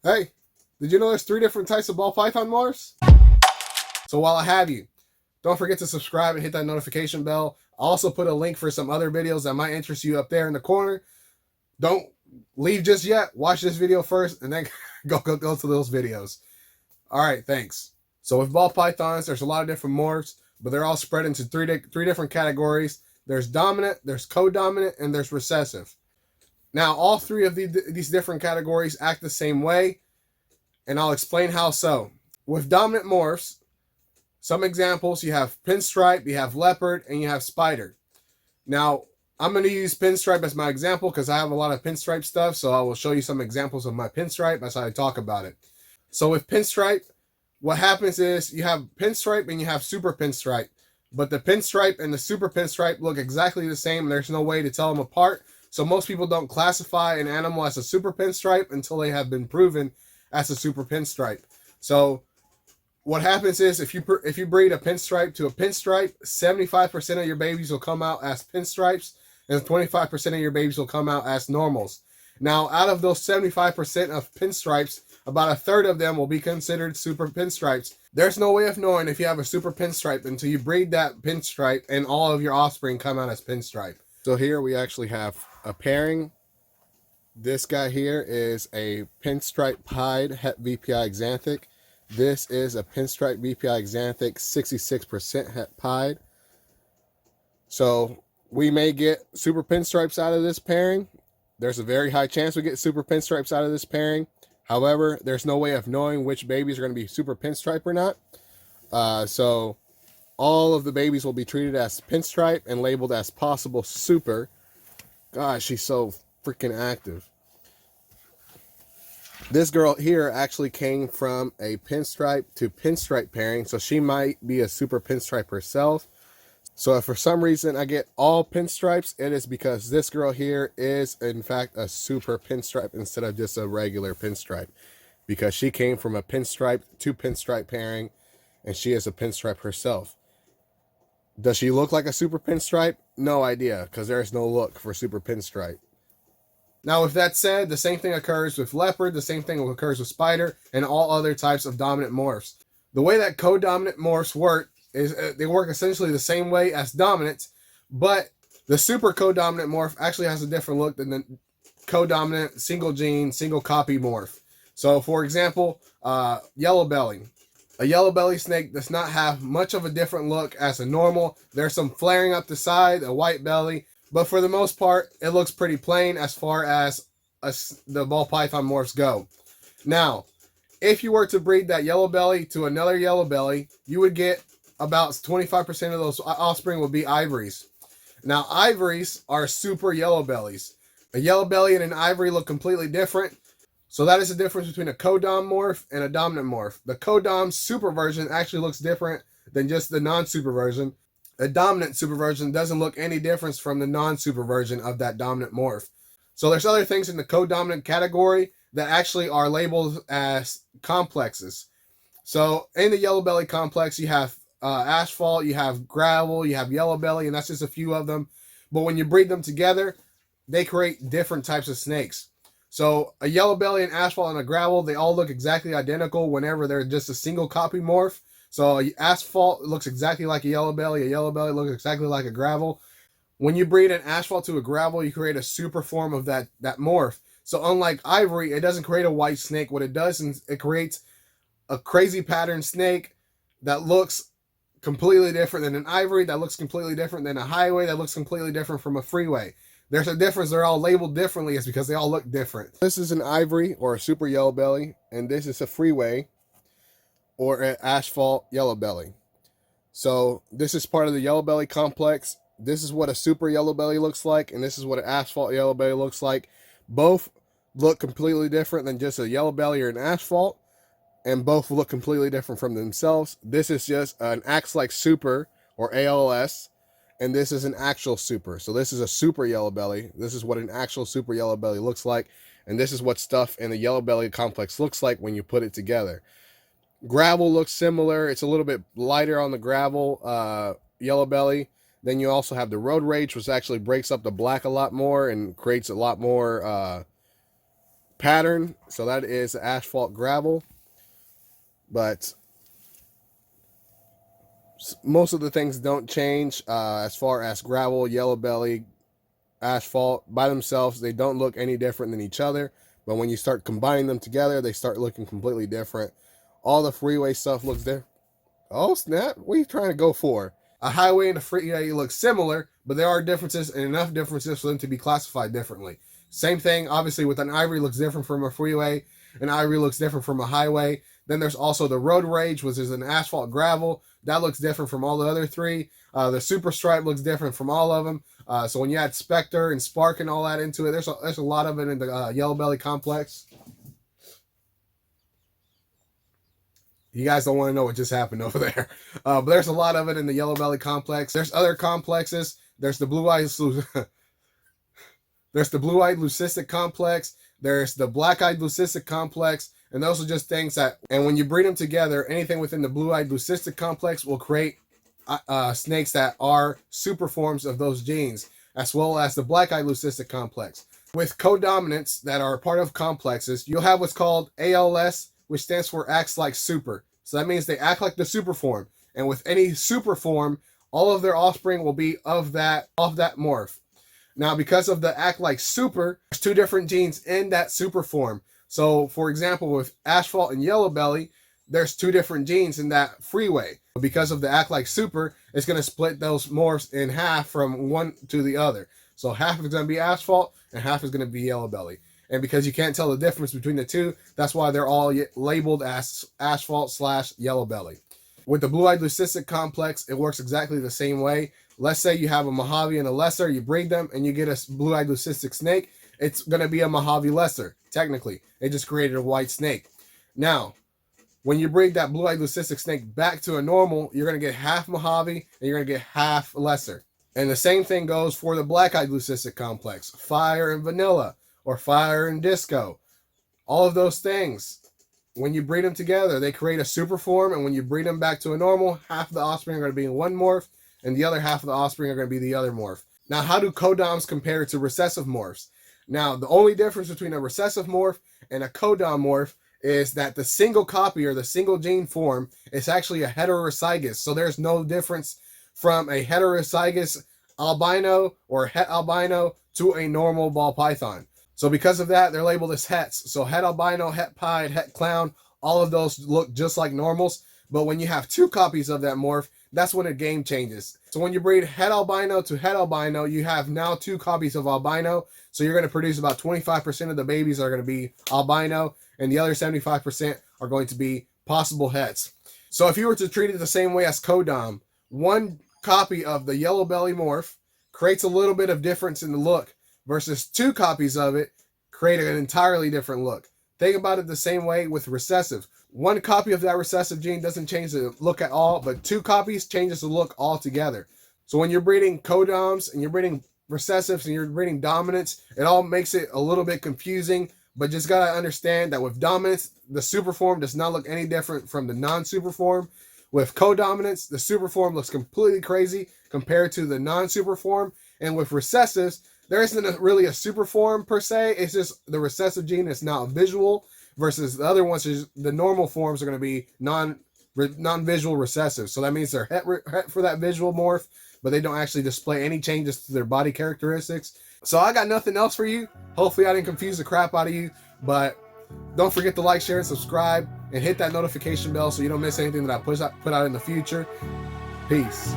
Hey, did you know there's 3 different types of ball python morphs? So while I have you, don't forget to subscribe and hit that notification bell. I'll also put a link for some other videos that might interest you up there in the corner. Don't leave just yet. Watch this video first and then go to those videos. All right, thanks. So with ball pythons, there's a lot of different morphs, but they're all spread into three different categories. There's dominant, there's co-dominant, and there's recessive. Now, all 3 of these different categories act the same way, and I'll explain how so. With dominant morphs, some examples, you have pinstripe, you have leopard, and you have spider. Now, I'm going to use pinstripe as my example because I have a lot of pinstripe stuff, so I will show you some examples of my pinstripe. That's how I talk about it. So with pinstripe, what happens is you have pinstripe and you have super pinstripe, but the pinstripe and the super pinstripe look exactly the same. There's no way to tell them apart. So most people don't classify an animal as a super pinstripe until they have been proven as a super pinstripe. So what happens is if you breed a pinstripe to a pinstripe, 75% of your babies will come out as pinstripes and 25% of your babies will come out as normals. Now, out of those 75% of pinstripes, about a third of them will be considered super pinstripes. There's no way of knowing if you have a super pinstripe until you breed that pinstripe and all of your offspring come out as pinstripe. So here we actually have a pairing. This guy here is a pinstripe pied het VPI xanthic. This is a pinstripe VPI xanthic 66% het pied. So we may get super pinstripes out of this pairing. There's a very high chance we get super pinstripes out of this pairing. However, there's no way of knowing which babies are going to be super pinstripe or not. So all of the babies will be treated as pinstripe and labeled as possible super. Gosh, she's so freaking active. This girl here actually came from a pinstripe to pinstripe pairing, so she might be a super pinstripe herself. So if for some reason I get all pinstripes, it is because this girl here is in fact a super pinstripe instead of just a regular pinstripe, because she came from a pinstripe to pinstripe pairing and she is a pinstripe herself. Does she look like a super pinstripe? No idea, because there is no look for super pinstripe. Now, with that said, the same thing occurs with leopard, the same thing occurs with spider, and all other types of dominant morphs. The way that co-dominant morphs work is they work essentially the same way as dominant, but the super co-dominant morph actually has a different look than the co-dominant single gene, single copy morph. So, for example, yellow belly. A yellow belly snake does not have much of a different look as a normal. There's some flaring up the side, a white belly, but for the most part, it looks pretty plain as far as the ball python morphs go. Now, if you were to breed that yellow belly to another yellow belly, you would get about 25% of those offspring would be ivories. Now, ivories are super yellow bellies. A yellow belly and an ivory look completely different. So that is the difference between a co-dom morph and a dominant morph. The co-dom super version actually looks different than just the non-super version. A dominant super version doesn't look any different from the non-super version of that dominant morph. So there's other things in the co-dominant category that actually are labeled as complexes. So in the yellow belly complex, you have asphalt, you have gravel, you have yellow belly, and that's just a few of them. But when you breed them together, they create different types of snakes. So a yellow belly, an asphalt, and a gravel, they all look exactly identical whenever they're just a single copy morph. So asphalt looks exactly like a yellow belly looks exactly like a gravel. When you breed an asphalt to a gravel, you create a super form of that morph. So unlike ivory, it doesn't create a white snake. What it does is it creates a crazy pattern snake that looks completely different than an ivory, that looks completely different than a highway, that looks completely different from a freeway. There's a difference. They're all labeled differently. It's because they all look different. This is an ivory or a super yellow belly, and this is a freeway or an asphalt yellow belly. So this is part of the yellow belly complex. This is what a super yellow belly looks like, and this is what an asphalt yellow belly looks like. Both look completely different than just a yellow belly or an asphalt, and both look completely different from themselves. This is just an acts like super or ALS, and this is an actual super. So this is a super yellow belly. This is what an actual super yellow belly looks like, and this is what stuff in the yellow belly complex looks like when you put it together. Gravel looks similar. It's a little bit lighter on the gravel yellow belly. Then you also have the road rage, which actually breaks up the black a lot more and creates a lot more pattern. So that is asphalt gravel. But most of the things don't change as far as gravel, yellow belly, asphalt. By themselves, they don't look any different than each other. But when you start combining them together, they start looking completely different. All the freeway stuff looks different. Oh, snap. What are you trying to go for? A highway and a freeway look similar, but there are differences and enough differences for them to be classified differently. Same thing, obviously, with an ivory looks different from a freeway. An ivory looks different from a highway. Then there's also the road rage, which is an asphalt gravel. That looks different from all the other three. The super stripe looks different from all of them. So when you add Spectre and Spark and all that into it, there's a lot of it in the yellow belly complex. You guys don't want to know what just happened over there. But there's a lot of it in the yellow belly complex. There's other complexes. There's the blue-eyed there's the blue-eyed leucistic complex. There's the black-eyed leucistic complex. And those are just things that, and when you breed them together, anything within the blue-eyed leucistic complex will create snakes that are super forms of those genes, as well as the black-eyed leucistic complex. With codominants that are part of complexes, you'll have what's called ALS, which stands for acts like super. So that means they act like the super form. And with any super form, all of their offspring will be of that morph. Now, because of the act like super, there's two different genes in that super form. So, for example, with asphalt and yellow belly, there's two different genes in that freeway. Because of the act like super, it's going to split those morphs in half from one to the other. So half is going to be asphalt and half is going to be yellow belly. And because you can't tell the difference between the two, that's why they're all labeled as asphalt/yellow belly. With the blue-eyed leucistic complex, it works exactly the same way. Let's say you have a Mojave and a lesser, you breed them, and you get a blue-eyed leucistic snake. It's going to be a Mojave lesser, technically. They just created a white snake. Now, when you breed that blue-eyed leucistic snake back to a normal, you're going to get half Mojave and you're going to get half lesser. And the same thing goes for the black-eyed leucistic complex, fire and vanilla, or fire and disco. All of those things, when you breed them together, they create a super form, and when you breed them back to a normal, half of the offspring are going to be in one morph, and the other half of the offspring are going to be the other morph. Now, how do codoms compare to recessive morphs? Now, the only difference between a recessive morph and a codom morph is that the single copy or the single gene form is actually a heterozygous. So there's no difference from a heterozygous albino or het albino to a normal ball python. So because of that, they're labeled as hets. So het albino, het pied, het clown, all of those look just like normals. But when you have two copies of that morph, that's when the game changes. So when you breed het albino to het albino, you have now two copies of albino. So you're going to produce about 25% of the babies are going to be albino, and the other 75% are going to be possible hets. So if you were to treat it the same way as codom, one copy of the yellow belly morph creates a little bit of difference in the look, versus two copies of it create an entirely different look. Think about it the same way with recessive. One copy of that recessive gene doesn't change the look at all, but two copies changes the look altogether. So when you're breeding codoms and you're breeding recessives and you're breeding dominants, it all makes it a little bit confusing, but just gotta understand that with dominants, the super form does not look any different from the non-super form. With codominants, the super form looks completely crazy compared to the non-super form. And with recessives, there isn't really a super form per se. It's just the recessive gene is now visual, versus the other ones, is the normal forms are going to be non-visual recessive. So that means they're het for that visual morph, but they don't actually display any changes to their body characteristics. So I got nothing else for you. Hopefully I didn't confuse the crap out of you, but don't forget to like, share, and subscribe, and hit that notification bell so you don't miss anything that I put out in the future. Peace.